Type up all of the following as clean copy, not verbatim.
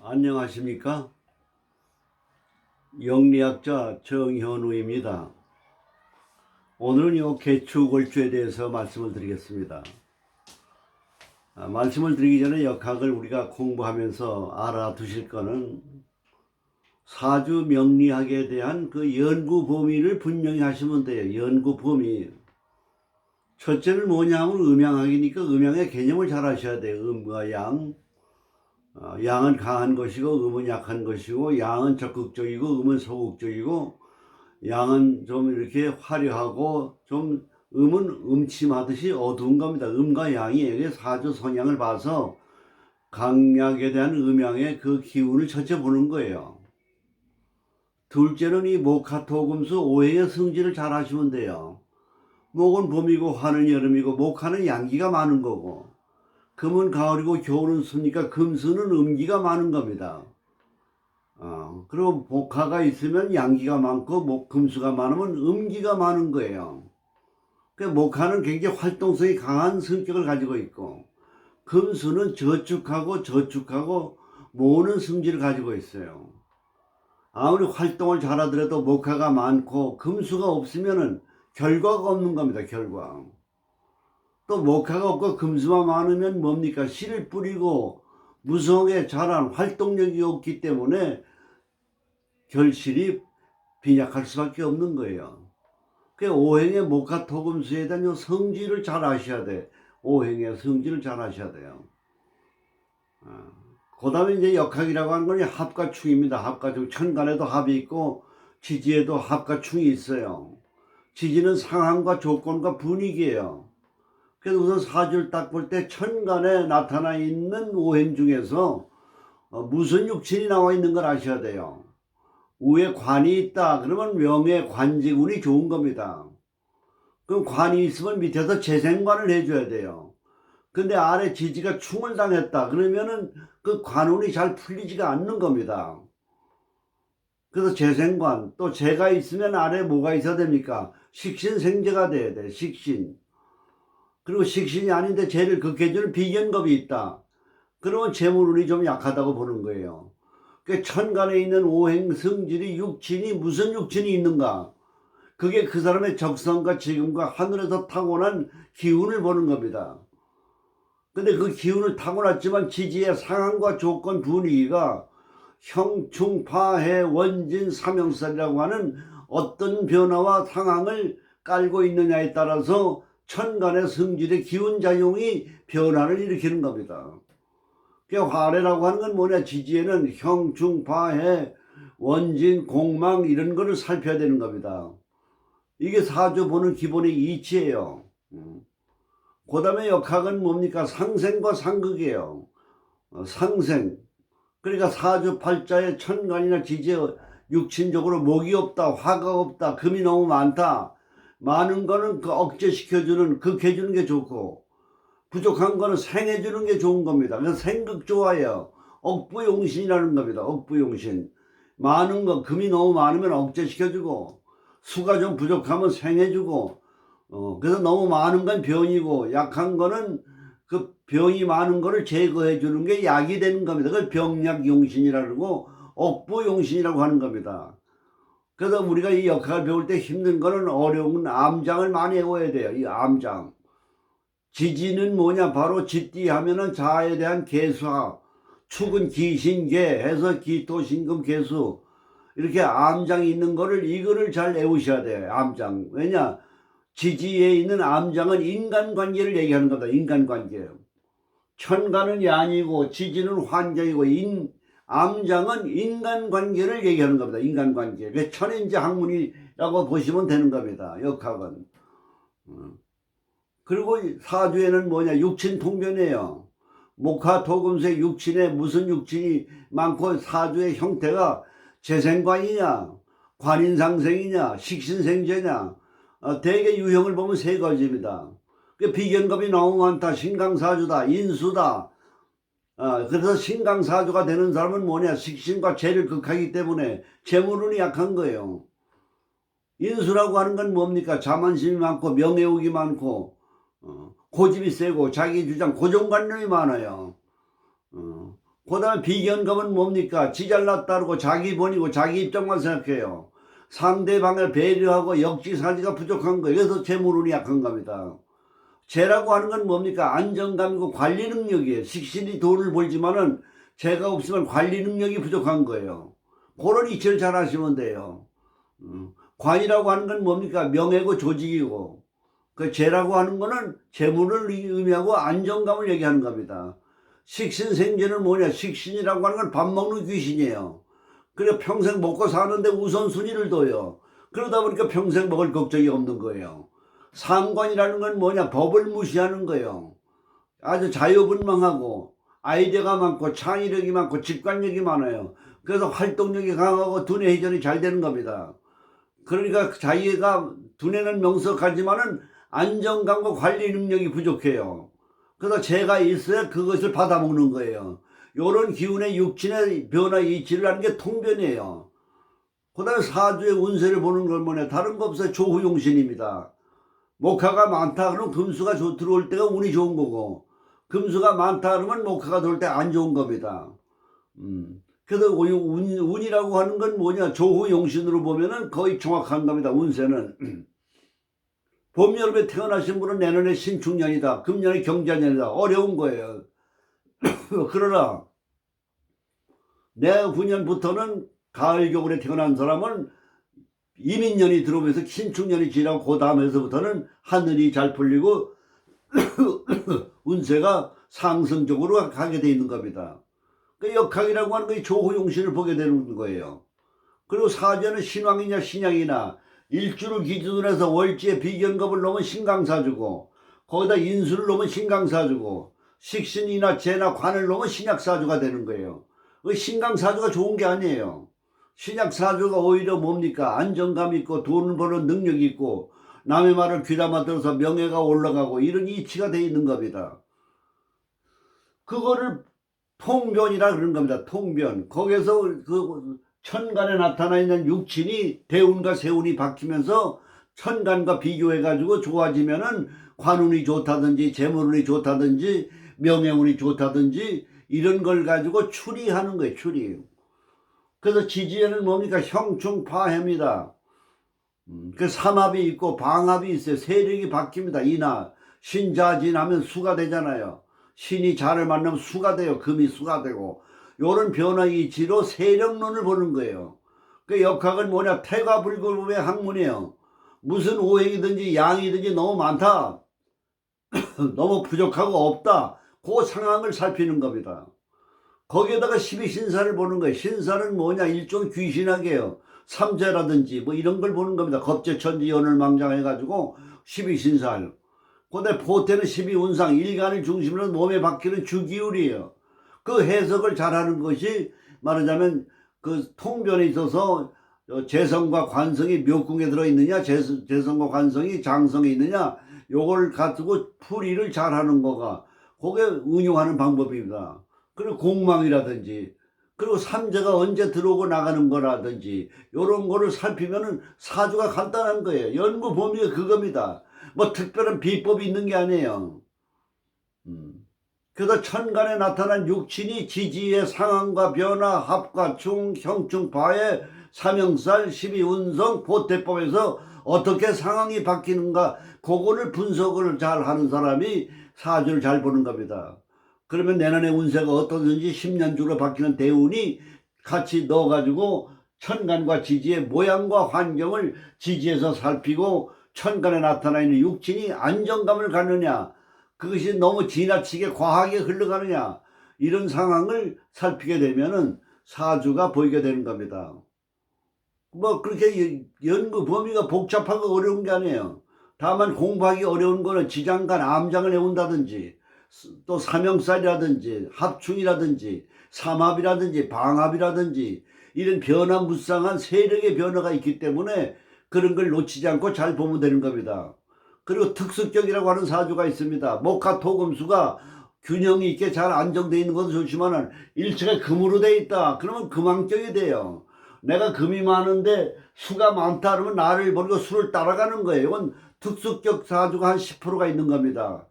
안녕하십니까? 영리학자 정현우입니다. 오늘은 개축월주에 대해서 말씀을 드리겠습니다. 말씀을 드리기 전에 역학을 우리가 공부하면서 알아두실 거는 사주 명리학에 대한 그 연구 범위를 분명히 하시면 돼요. 연구 범위. 첫째는 뭐냐 하면 음양학이니까 음양의 개념을 잘 아셔야 돼요. 음과 양. 양은 강한 것이고 음은 약한 것이고, 양은 적극적이고 음은 소극적이고, 양은 좀 이렇게 화려하고 좀 음은 음침하듯이 어두운 겁니다. 음과 양이 이게 사주 성향을 봐서 강약에 대한 음양의 그 기운을 첫째 보는 거예요. 둘째는 이 목화토금수 오행의 성질을 잘 아시면 돼요. 목은 봄이고 화는 여름이고, 목화는 양기가 많은 거고, 금은 가을이고 겨울은 수니까 금수는 음기가 많은 겁니다. 그리고 목화가 있으면 양기가 많고 금수가 많으면 음기가 많은 거예요. 목화는 굉장히 활동성이 강한 성격을 가지고 있고, 금수는 저축하고 모으는 성질을 가지고 있어요. 아무리 활동을 잘하더라도 목화가 많고 금수가 없으면 결과가 없는 겁니다. 결과. 또 목화가 없고 금수가 많으면 뭡니까? 씨를 뿌리고 무성하게 자란 활동력이 없기 때문에 결실이 빈약할 수밖에 없는 거예요. 오행의 목화토금수에 대한 성질을 잘 아셔야 돼. 오행의 성질을 잘 아셔야 돼요. 그 다음에 이제 역학이라고 하는 건 합과 충입니다. 합과 충. 천간에도 합이 있고 지지에도 합과 충이 있어요. 지지는 상황과 조건과 분위기예요. 그래서 우선 사주를 딱 볼 때 천간에 나타나 있는 오행 중에서 무슨 육신이 나와 있는 걸 아셔야 돼요. 위에 관이 있다 그러면 명예 관직운이 좋은 겁니다. 그럼 관이 있으면 밑에서 재생관을 해줘야 돼요. 근데 아래 지지가 충을 당했다 그러면은 그 관운이 잘 풀리지가 않는 겁니다. 그래서 재생관, 또 재가 있으면 아래 뭐가 있어야 됩니까? 식신생재가 돼야 돼. 식신. 그리고 식신이 아닌데 재를 극해주는 비견겁이 있다. 그러면 재물운이 좀 약하다고 보는 거예요. 그 천간에 있는 오행 성질이 육친이 무슨 육친이 있는가? 그게 그 사람의 적성과 지금과 하늘에서 타고난 기운을 보는 겁니다. 근데 그 기운을 타고났지만 지지의 상황과 조건 분위기가 형충파해 원진 삼형살이라고 하는 어떤 변화와 상황을 깔고 있느냐에 따라서 천간의 성질의 기운작용이 변화를 일으키는 겁니다. 화래라고 하는 건 뭐냐? 지지에는 형충파해 원진 공망 이런 거를 살펴야 되는 겁니다. 이게 사주 보는 기본의 이치예요. 그 다음에 역학은 뭡니까? 상생과 상극이에요. 상생. 그러니까 사주 팔자에 천간이나 지지에 육친적으로 목이 없다, 화가 없다, 금이 너무 많다. 많은 거는 그 억제시켜주는, 극해주는 게 좋고, 부족한 거는 생해주는 게 좋은 겁니다. 그래서 생극 좋아해요. 억부용신이라는 겁니다. 억부용신. 많은 거, 금이 너무 많으면 억제시켜주고, 수가 좀 부족하면 생해주고, 그래서 너무 많은 건 병이고, 약한 거는 그 병이 많은 거를 제거해 주는 게 약이 되는 겁니다. 그걸 병약용신이라고 억부용신이라고 하는 겁니다. 그래서 우리가 이 역학을 배울 때 힘든 거는 어려운 암장을 많이 외워야 돼요. 이 암장. 지지는 뭐냐? 바로 지띠 하면은 자에 대한 개수하. 축은 기신계 해서 기토신금 개수. 이렇게 암장이 있는 거를 이거를 잘 외우셔야 돼요. 암장. 왜냐? 지지에 있는 암장은 인간관계를 얘기하는 겁니다. 인간관계. 천간은 양이고 지지는 환경이고 암장은 인간관계를 얘기하는 겁니다. 인간관계. 그 천인지 학문이라고 보시면 되는 겁니다. 역학은. 그리고 사주에는 뭐냐? 육친통변이에요. 목화토금수의 육친에 무슨 육친이 많고 사주의 형태가 재생관이냐 관인상생이냐 식신생재냐 대개 유형을 보면 세 가지입니다. 비견겁이 너무 많다. 신강사주다. 인수다. 그래서 신강사주가 되는 사람은 뭐냐? 식신과 재를 극하기 때문에 재물운이 약한 거예요. 인수라고 하는 건 뭡니까? 자만심이 많고 명예욕이 많고 고집이 세고 자기 주장 고정관념이 많아요. 그 다음에 비견금은 뭡니까? 지 잘났다고 자기 본이고 자기 입장만 생각해요. 상대방을 배려하고 역지사지가 부족한 거예요. 그래서 재물운이 약한 겁니다. 재라고 하는 건 뭡니까? 안정감이고 관리 능력이에요. 식신이 돈을 벌지만은 재가 없으면 관리 능력이 부족한 거예요. 그런 이치를 잘 하시면 돼요. 관이라고 하는 건 뭡니까? 명예고 조직이고, 그 재라고 하는 거는 재물을 의미하고 안정감을 얘기하는 겁니다. 식신생재는 뭐냐? 식신이라고 하는 건 밥 먹는 귀신이에요. 그래 평생 먹고 사는데 우선순위를 둬요. 그러다 보니까 평생 먹을 걱정이 없는 거예요. 상관이라는 건 뭐냐? 법을 무시하는 거예요. 아주 자유분방하고 아이디어가 많고 창의력이 많고 직관력이 많아요. 그래서 활동력이 강하고 두뇌 회전이 잘 되는 겁니다. 그러니까 자기가 두뇌는 명석하지만은 안정감과 관리 능력이 부족해요. 그래서 재가 있어야 그것을 받아먹는 거예요. 요런 기운의 육친의 변화 이치를 하는 게 통변이에요. 그 다음에 사주의 운세를 보는 건 뭐냐? 다른 거 없어요. 조후용신입니다. 목화가 많다 그러면 금수가 들어올 때가 운이 좋은 거고, 금수가 많다 그러면 목화가 들어올 때 안 좋은 겁니다. 그래서 운이라고 하는 건 뭐냐? 조후용신으로 보면은 거의 정확한 겁니다. 운세는. 봄, 여름에 태어나신 분은 내년에 신축년이다. 금년에 경자년이다. 어려운 거예요. 그러나 내후년부터는 가을, 겨울에 태어난 사람은 이민년이 들어오면서 신축년이 지나고 그 다음에서부터는 하늘이 잘 풀리고 운세가 상승적으로 가게 돼 있는 겁니다. 그 역학이라고 하는 게 조후용신을 보게 되는 거예요. 그리고 사주에는 신왕이냐 신약이나 일주를 기준으로 해서 월지에 비견급을 놓으면 신강사주고, 거기다 인수를 놓으면 신강사주고, 식신이나 재나 관을 놓으면 신약사주가 되는 거예요. 그 신강사주가 좋은 게 아니에요. 신약사주가 오히려 뭡니까? 안정감 있고 돈을 버는 능력이 있고 남의 말을 귀담아 들어서 명예가 올라가고 이런 이치가 돼 있는 겁니다. 그거를 통변이라 그러는 겁니다. 통변. 거기에서 그 천간에 나타나 있는 육친이 대운과 세운이 바뀌면서 천간과 비교해가지고 좋아지면은 관운이 좋다든지 재물운이 좋다든지 명예운이 좋다든지 이런 걸 가지고 추리하는 거예요. 추리. 그래서 지지에는 뭡니까? 형충파해입니다. 그 삼합이 있고 방합이 있어요. 세력이 바뀝니다. 이나 신자진하면 수가 되잖아요. 신이 자를 만나면 수가 돼요. 금이 수가 되고 요런 변화 이치로 세력론을 보는 거예요. 그 역학은 뭐냐? 태가불급의 학문이에요. 무슨 오행이든지 양이든지 너무 많다. 너무 부족하고 없다. 그 상황을 살피는 겁니다. 거기에다가 12신사를 보는 거예요. 신사는 뭐냐? 일종 귀신하게요. 삼재라든지 뭐 이런 걸 보는 겁니다. 겁재천지 연을망장 해가지고 12신사. 근데 포태는 12운상, 일간을 중심으로 몸에 박히는 주기율이에요. 그 해석을 잘하는 것이 말하자면 그 통변에 있어서 재성과 관성이 묘궁에 들어있느냐, 재성과 관성이 장성에 있느냐, 요걸 가지고 풀이를 잘하는 거가 그게 응용하는 방법입니다. 그리고 공망이라든지 그리고 삼재가 언제 들어오고 나가는 거라든지 요런 거를 살피면은 사주가 간단한 거예요. 연구 범위가 그겁니다. 뭐 특별한 비법이 있는 게 아니에요. 그래서 천간에 나타난 육친이 지지의 상황과 변화, 합과 충, 형충, 파해, 삼형살, 12운성, 보태법에서 어떻게 상황이 바뀌는가 그거를 분석을 잘 하는 사람이 사주를 잘 보는 겁니다. 그러면 내년에 운세가 어떠든지 10년주로 바뀌는 대운이 같이 넣어가지고 천간과 지지의 모양과 환경을 지지에서 살피고 천간에 나타나 있는 육친이 안정감을 갖느냐, 그것이 너무 지나치게 과하게 흘러가느냐, 이런 상황을 살피게 되면은 사주가 보이게 되는 겁니다. 뭐 그렇게 연구 범위가 복잡하고 어려운 게 아니에요. 다만 공부하기 어려운 거는 지장간 암장을 해온다든지 또 삼형살이라든지 합충이라든지 삼합이라든지 방합이라든지 이런 변화무쌍한 세력의 변화가 있기 때문에 그런 걸 놓치지 않고 잘 보면 되는 겁니다. 그리고 특수격이라고 하는 사주가 있습니다. 목화토금수가 균형이 있게 잘 안정되어 있는 것도 좋지만 일체가 금으로 되어 있다. 그러면 금왕격이 돼요. 내가 금이 많은데 수가 많다 그러면 나를 버리고 수를 따라가는 거예요. 이건 특수격 사주가 한 10%가 있는 겁니다.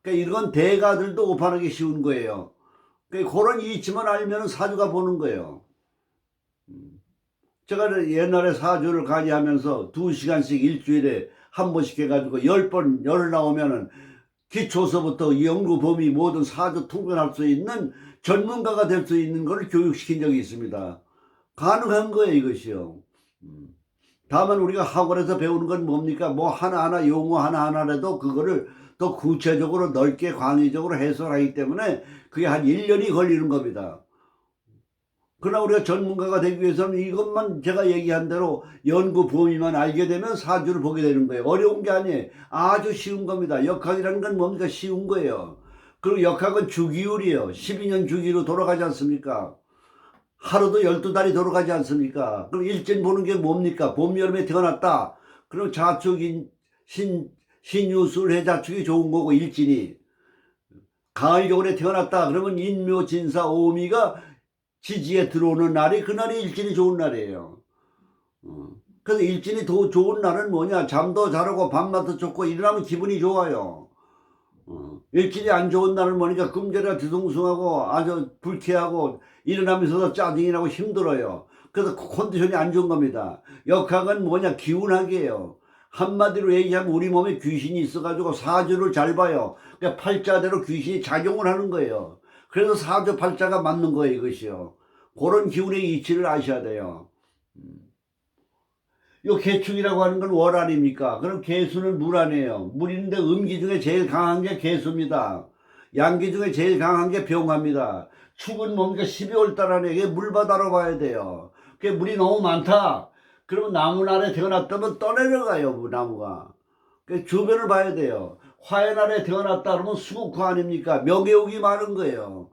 그러니까 이런 대가들도 오판하기 쉬운 거예요. 그런 이치만 알면 사주가 보는 거예요. 제가 옛날에 사주를 강의하면서 2시간씩 일주일에 한 번씩 해가지고 10번 열을 나오면은 기초서부터 연구 범위 모든 사주 통변할 수 있는 전문가가 될 수 있는 걸 교육시킨 적이 있습니다. 가능한 거예요, 이것이요. 다만 우리가 학원에서 배우는 건 뭡니까? 뭐 하나하나 용어 하나하나라도 그거를 더 구체적으로 넓게 광의적으로 해설하기 때문에 그게 한 1년이 걸리는 겁니다. 그러나 우리가 전문가가 되기 위해서는 이것만 제가 얘기한 대로 연구 범위만 알게 되면 사주를 보게 되는 거예요. 어려운 게 아니에요. 아주 쉬운 겁니다. 역학이라는 건 뭡니까? 쉬운 거예요. 그리고 역학은 주기율이에요. 12년 주기로 돌아가지 않습니까? 하루도 12달이 돌아가지 않습니까? 그럼 일진 보는 게 뭡니까? 봄, 여름에 태어났다. 그럼 자축인 신유술 해자축이 좋은 거고 일진이. 가을, 겨울에 태어났다. 그러면 인묘, 진사, 오미가 지지에 들어오는 날이 그날이 일진이 좋은 날이에요. 그래서 일진이 더 좋은 날은 뭐냐? 잠도 잘하고 밤마다 좋고 일어나면 기분이 좋아요. 일진이 안 좋은 날은 뭐니까 금절이라 뒤숭숭하고 아주 불쾌하고 일어나면서도 짜증이 나고 힘들어요. 그래서 컨디션이 안 좋은 겁니다. 역학은 뭐냐? 기운학이에요. 한마디로 얘기하면 우리 몸에 귀신이 있어가지고 사주를 잘 봐요. 그러니까 팔자대로 귀신이 작용을 하는 거예요. 그래서 사주 팔자가 맞는 거예요, 이것이요. 그런 기운의 이치를 아셔야 돼요. 요 개축이라고 하는 건 월 아닙니까? 그럼 개수는 물 아니에요. 물인데 음기 중에 제일 강한 게 개수입니다. 양기 중에 제일 강한 게 병화입니다. 축은 뭡니까? 12월 달 안에 이게 물바다로 봐야 돼요. 그게 물이 너무 많다. 그러면 나무 아래 태어났다면 떠내려가요, 나무가. 주변을 봐야 돼요. 화의 날에 태어났다 그러면 수국화 아닙니까? 명예욕이 많은 거예요.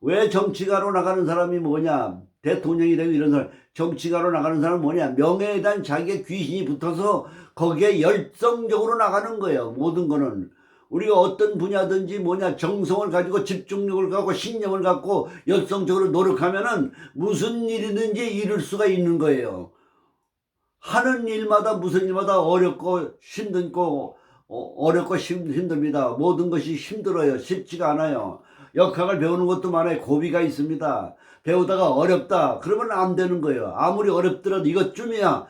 왜 정치가로 나가는 사람이 뭐냐? 대통령이 되고 이런 사람, 정치가로 나가는 사람은 뭐냐? 명예에 대한 자기의 귀신이 붙어서 거기에 열성적으로 나가는 거예요. 모든 거는. 우리가 어떤 분야든지 뭐냐? 정성을 가지고 집중력을 갖고 신념을 갖고 열성적으로 노력하면은 무슨 일이든지 이룰 수가 있는 거예요. 하는 일마다 무슨 일마다 어렵고 힘들고 힘듭니다. 모든 것이 힘들어요. 쉽지가 않아요. 역학을 배우는 것도 많아요. 고비가 있습니다. 배우다가 어렵다 그러면 안 되는 거예요. 아무리 어렵더라도 이것쯤이야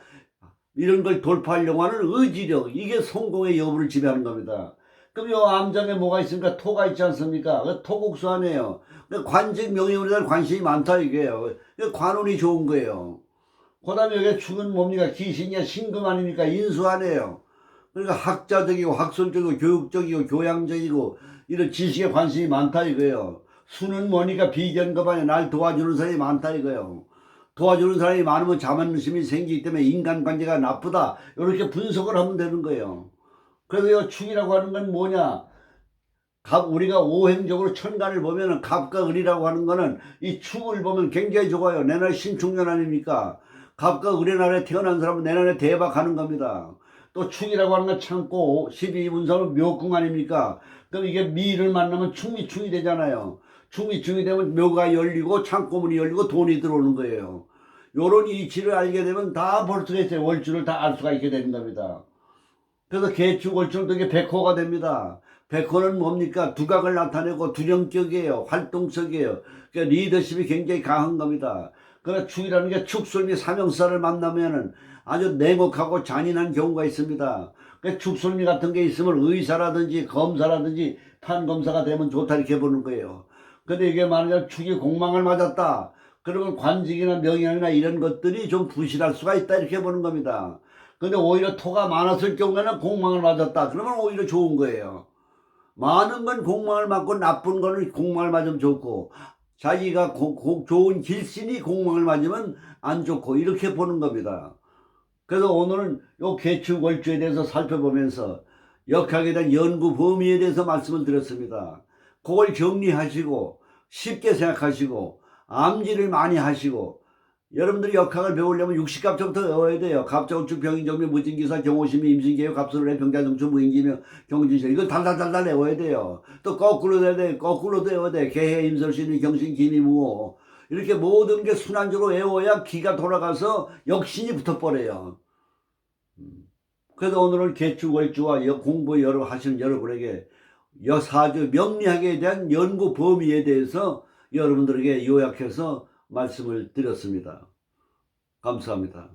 이런 걸 돌파하려고 하는 의지력, 이게 성공의 여부를 지배하는 겁니다. 그럼 요 암장에 뭐가 있습니까? 토가 있지 않습니까? 그 토국수 아니에요. 관직 명예운에 대한 관심이 많다 이게요. 관운이 좋은 거예요. 그 다음에 여기 축은 뭡니까? 귀신이야 신금 아닙니까? 인수 아니에요. 그러니까 학자적이고 학술적이고 교육적이고 교양적이고 이런 지식에 관심이 많다 이거예요. 수는 뭐니까 비견급안에 날 도와주는 사람이 많다 이거예요. 도와주는 사람이 많으면 자만심이 생기기 때문에 인간관계가 나쁘다 이렇게 분석을 하면 되는 거예요. 그래서 이 축이라고 하는 건 뭐냐? 우리가 오행적으로 천간을 보면은 갑과 을이라고 하는 거는 이 축을 보면 굉장히 좋아요. 내날 신축년 아닙니까? 갑과 을의 날에 태어난 사람은 내년에 대박하는 겁니다. 또 축이라고 하는 건 창고 12분석은 묘궁 아닙니까? 그럼 이게 미를 만나면 충미충이 되잖아요. 충미충이 되면 묘가 열리고 창고문이 열리고 돈이 들어오는 거예요. 요런 이치를 알게 되면 다 볼 수가 있어요. 월주를 다 알 수가 있게 되는 겁니다. 그래서 개축 월축도 이게 백호가 됩니다. 백호는 뭡니까? 두각을 나타내고 두령격이에요. 활동적이에요. 그러니까 리더십이 굉장히 강한 겁니다. 그러나 축이라는 게 축술미 삼형사를 만나면은 아주 냉혹하고 잔인한 경우가 있습니다. 그러니까 축술미 같은 게 있으면 의사라든지 검사라든지 판검사가 되면 좋다 이렇게 보는 거예요. 근데 이게 만약 축이 공망을 맞았다. 그러면 관직이나 명예나 이런 것들이 좀 부실할 수가 있다 이렇게 보는 겁니다. 근데 오히려 토가 많았을 경우에는 공망을 맞았다. 그러면 오히려 좋은 거예요. 많은 건 공망을 맞고 나쁜 거는 공망을 맞으면 좋고 자기가 좋은 길신이 공망을 맞으면 안 좋고 이렇게 보는 겁니다. 그래서 오늘은 요 개축 월주에 대해서 살펴보면서 역학에 대한 연구 범위에 대해서 말씀을 드렸습니다. 그걸 정리하시고 쉽게 생각하시고 암기를 많이 하시고 여러분들이 역학을 배우려면 60갑자부터 외워야 돼요. 갑자우축 병인정묘 무진기사 경호심이 임신계요 갑수를 해 병자정축 무인기며 경진실 이걸 달달달달 외워야 돼요. 또 거꾸로 해야 돼. 거꾸로도 외워야 돼. 개해 임설신이 경신 기미무호 이렇게 모든 게 순환적으로 외워야 기가 돌아가서 역신이 붙어버려요. 그래서 오늘은 개축 월주와 공부 하시는 여러분에게 사주 명리학에 대한 연구 범위에 대해서 여러분들에게 요약해서 말씀을 드렸습니다. 감사합니다.